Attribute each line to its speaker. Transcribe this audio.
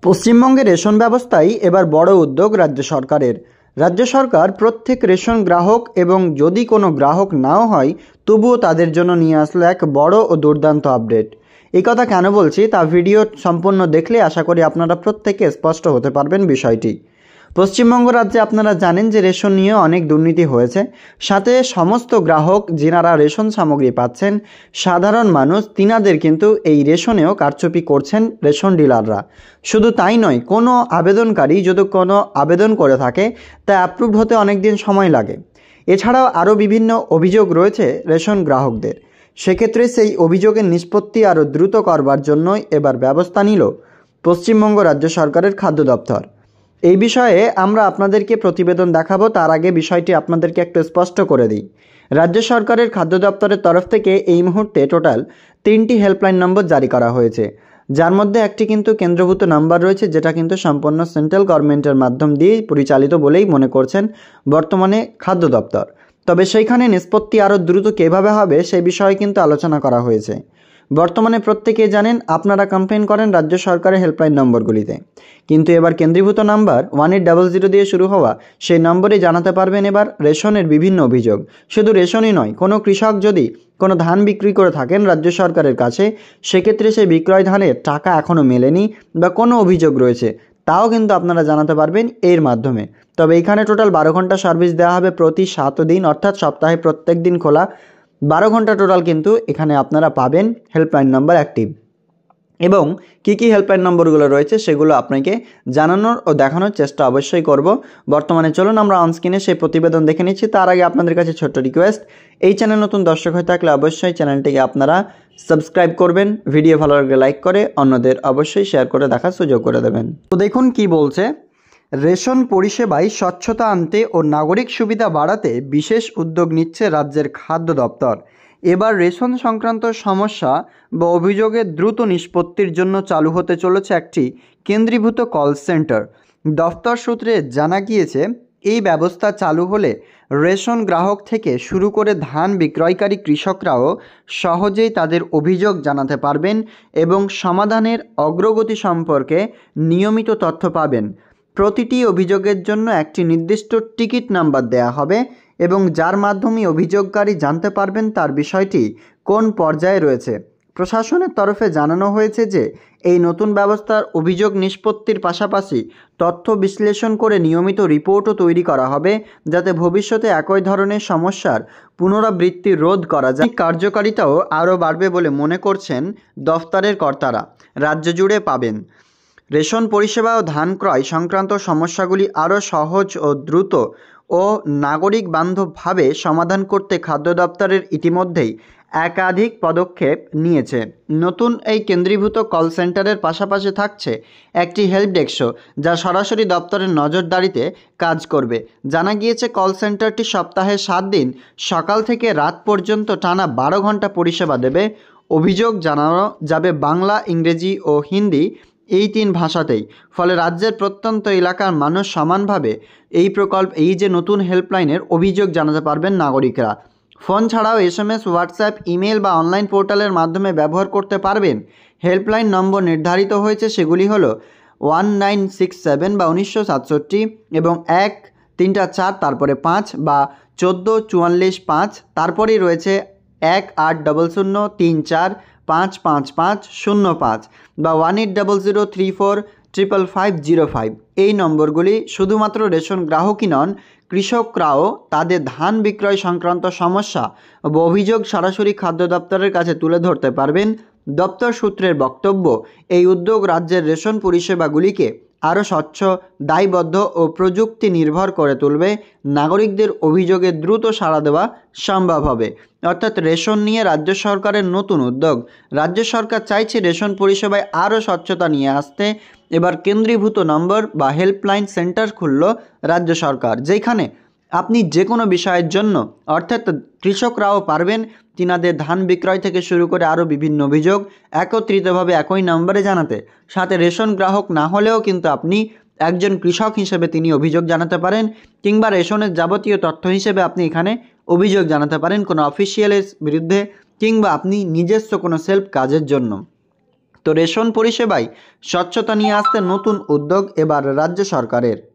Speaker 1: পশ্চিমবঙ্গের রেশন ব্যবস্থায় এবার বড় উদ্যোগ রাজ্য সরকারের। রাজ্য সরকার প্রত্যেক রেশন গ্রাহক এবং যদি কোনো গ্রাহক নাও হয় তবুও তাদের জন্য নিয়ে আসলো এক বড় ও দুর্দান্ত আপডেট। এই কথা কেন বলছি তা ভিডিও সম্পূর্ণ দেখলে আশা করি আপনারা প্রত্যেকে স্পষ্ট হতে পারবেন বিষয়টি। পশ্চিমবঙ্গ রাজ্যে আপনারা জানেন যে রেশন নিয়ে অনেক দুর্নীতি হয়েছে, সাথে সমস্ত গ্রাহক যিনারা রেশন সামগ্রী পাচ্ছেন সাধারণ মানুষ তিনাদের কিন্তু এই রেশনেও কারচুপি করছেন রেশন ডিলাররা। শুধু তাই নয়, কোনো আবেদনকারী যদি কোনো আবেদন করে থাকে তা অ্যাপ্রুভড হতে অনেক দিন সময় লাগে। এছাড়াও আরও বিভিন্ন অভিযোগ রয়েছে রেশন গ্রাহকদের। সেক্ষেত্রে সেই অভিযোগের নিষ্পত্তি আরও দ্রুত করবার জন্যই এবার ব্যবস্থা নিল পশ্চিমবঙ্গ রাজ্য সরকারের খাদ্য দপ্তর। এই বিষয়ে আমরা আপনাদেরকে প্রতিবেদন দেখাবো, তার আগে বিষয়টি আপনাদেরকে একটু স্পষ্ট করে দিই। রাজ্য সরকারের খাদ্য দপ্তরের তরফ থেকে এই মুহূর্তে টোটাল 3টি হেল্পলাইন নম্বর জারি করা হয়েছে, যার মধ্যে একটি কিন্তু কেন্দ্রভূত নাম্বার রয়েছে, যেটা কিন্তু সম্পূর্ণ সেন্ট্রাল গভর্নমেন্টের মাধ্যম দিয়ে পরিচালিত বলেই মনে করছেন বর্তমানে খাদ্য দপ্তর। তবে সেইখানে নিষ্পত্তি আরও দ্রুত কীভাবে হবে সেই বিষয়ে কিন্তু আলোচনা করা হয়েছে। বর্তমানে প্রত্যেকেই জানেন আপনারা কমপ্লেন করেন রাজ্য সরকারের হেল্পলাইন নম্বরগুলিতে, কিন্তু এবার কেন্দ্রীভূত নাম্বার 1800 দিয়ে শুরু হওয়া সেই নম্বরে জানাতে পারবেন এবার রেশনের বিভিন্ন অভিযোগ। শুধু রেশনই নয়, কোনো কৃষক যদি কোনো ধান বিক্রি করে থাকেন রাজ্য সরকারের কাছে, সেক্ষেত্রে সেই বিক্রয় ধানের টাকা এখনও মেলেনি বা কোনো অভিযোগ রয়েছে, তাও কিন্তু আপনারা জানাতে পারবেন এর মাধ্যমে। তবে এখানে টোটাল 12 ঘন্টা সার্ভিস দেওয়া হবে প্রতি 7 দিন, অর্থাৎ সপ্তাহে প্রত্যেক দিন খোলা। 12 ঘন্টা টোটাল কিন্তু এখানে আপনারা পাবেন হেল্পলাইন নম্বর অ্যাক্টিভ। এবং কী কী হেল্পলাইন নম্বরগুলো রয়েছে সেগুলো আপনাকে জানানোর ও দেখানোর চেষ্টা অবশ্যই করব। বর্তমানে চলুন আমরা অনস্ক্রিনে সেই প্রতিবেদন দেখে নিচ্ছি। তার আগে আপনাদের কাছে ছোট্ট রিকোয়েস্ট, এই চ্যানেল নতুন দর্শক হয়ে থাকলে অবশ্যই চ্যানেলটিকে আপনারা সাবস্ক্রাইব করবেন, ভিডিও ভালো লাগলে লাইক করে অন্যদের অবশ্যই শেয়ার করে দেখার সুযোগ করে দেবেন। তো দেখুন কি বলছে, রেশন পরিষেবায় স্বচ্ছতা আনতে ও নাগরিক সুবিধা বাড়াতে বিশেষ উদ্যোগ নিচ্ছে রাজ্যের খাদ্য দপ্তর। এবার রেশন সংক্রান্ত সমস্যা বা অভিযোগের দ্রুত নিষ্পত্তির জন্য চালু হতে চলেছে একটি কেন্দ্রীভূত কল সেন্টার। দফতর সূত্রে জানা গিয়েছে, এই ব্যবস্থা চালু হলে রেশন গ্রাহক থেকে শুরু করে ধান বিক্রয়কারী কৃষকরাও সহজেই তাদের অভিযোগ জানাতে পারবেন এবং সমাধানের অগ্রগতি সম্পর্কে নিয়মিত তথ্য পাবেন। প্রতিটি অভিযোগের জন্য একটি নির্দিষ্ট টিকিট নাম্বার দেয়া হবে এবং যার মাধ্যমে অভিযোগকারী জানতে পারবেন তার বিষয়টি কোন পর্যায়ে রয়েছে। প্রশাসনের তরফে জানানো হয়েছে যে এই নতুন ব্যবস্থার অভিযোগ নিষ্পত্তির পাশাপাশি তথ্য বিশ্লেষণ করে নিয়মিত রিপোর্টও তৈরি করা হবে, যাতে ভবিষ্যতে একই ধরনের সমস্যার পুনরাবৃত্তি রোধ করা যায়। কার্যকারিতাও আরও বাড়বে বলে মনে করছেন দফতরের কর্তারা। রাজ্য জুড়ে পাবেন রেশন পরিষেবা ও ধান ক্রয় সংক্রান্ত সমস্যাগুলি আরও সহজ ও দ্রুত ও নাগরিক বান্ধবভাবে সমাধান করতে খাদ্য দপ্তরের ইতিমধ্যেই একাধিক পদক্ষেপ নিয়েছে। নতুন এই কেন্দ্রীভূত কল সেন্টারের পাশাপাশি থাকছে একটি হেল্প ডেস্কও, যা সরাসরি দপ্তরের নজরদারিতে কাজ করবে। জানা গিয়েছে কল সেন্টারটি সপ্তাহে 7 দিন সকাল থেকে রাত পর্যন্ত টানা 12 ঘন্টা পরিষেবা দেবে। অভিযোগ জানানো যাবে বাংলা, ইংরেজি ও হিন্দি এই 3 ভাষাতেই। ফলে রাজ্যের প্রত্যন্ত এলাকার মানুষ সমানভাবে এই যে নতুন হেল্পলাইনের অভিযোগ জানাতে পারবেন নাগরিকরা। ফোন ছাড়াও SMS, হোয়াটসঅ্যাপ, ইমেল বা অনলাইন পোর্টালের মাধ্যমে ব্যবহার করতে পারবেন। হেল্পলাইন নম্বর নির্ধারিত হয়েছে, সেগুলি হলো 1967 বা 1967 এবং 134 তারপরে 5 বা 1444 তারপরেই রয়েছে 180034555505 বা 180034555505। এই নম্বরগুলি শুধুমাত্র রেশন গ্রাহকই নন, কৃষকরাও তাদের ধান বিক্রয় সংক্রান্ত সমস্যা বা অভিযোগ সরাসরি খাদ্য দপ্তরের কাছে তুলে ধরতে পারবেন। দপ্তর সূত্রের বক্তব্য, এই উদ্যোগ রাজ্যের রেশন পরিষেবাগুলিকে আরও স্বচ্ছ, দায়বদ্ধ ও প্রযুক্তি নির্ভর করে তুলবে। নাগরিকদের অভিযোগে দ্রুত সাড়া দেওয়া সম্ভব হবে। অর্থাৎ রেশন নিয়ে রাজ্য সরকারের নতুন উদ্যোগ। রাজ্য সরকার চাইছে রেশন পরিষেবায় আরও স্বচ্ছতা নিয়ে আসতে। এবার কেন্দ্রীভূত নম্বর বা হেল্পলাইন সেন্টার খুলল রাজ্য সরকার, যেখানে আপনি যে কোনো বিষয়ের জন্য, অর্থাৎ কৃষকরাও পারবেন তিনাদের ধান বিক্রয় থেকে শুরু করে আরও বিভিন্ন অভিযোগ একত্রিতভাবে একই নম্বরে জানাতে। সাথে রেশন গ্রাহক না হলেও কিন্তু আপনি একজন কৃষক হিসেবে তিনি অভিযোগ জানাতে পারেন, কিংবা রেশনের যাবতীয় তথ্য হিসেবে আপনি এখানে অভিযোগ জানাতে পারেন কোনো অফিসিয়ালের বিরুদ্ধে, কিংবা আপনি নিজস্ব কোনো সেলফ কাজের জন্য। তো রেশন পরিষেবায় স্বচ্ছতা নিয়ে আসতে নতুন উদ্যোগ এবার রাজ্য সরকারের।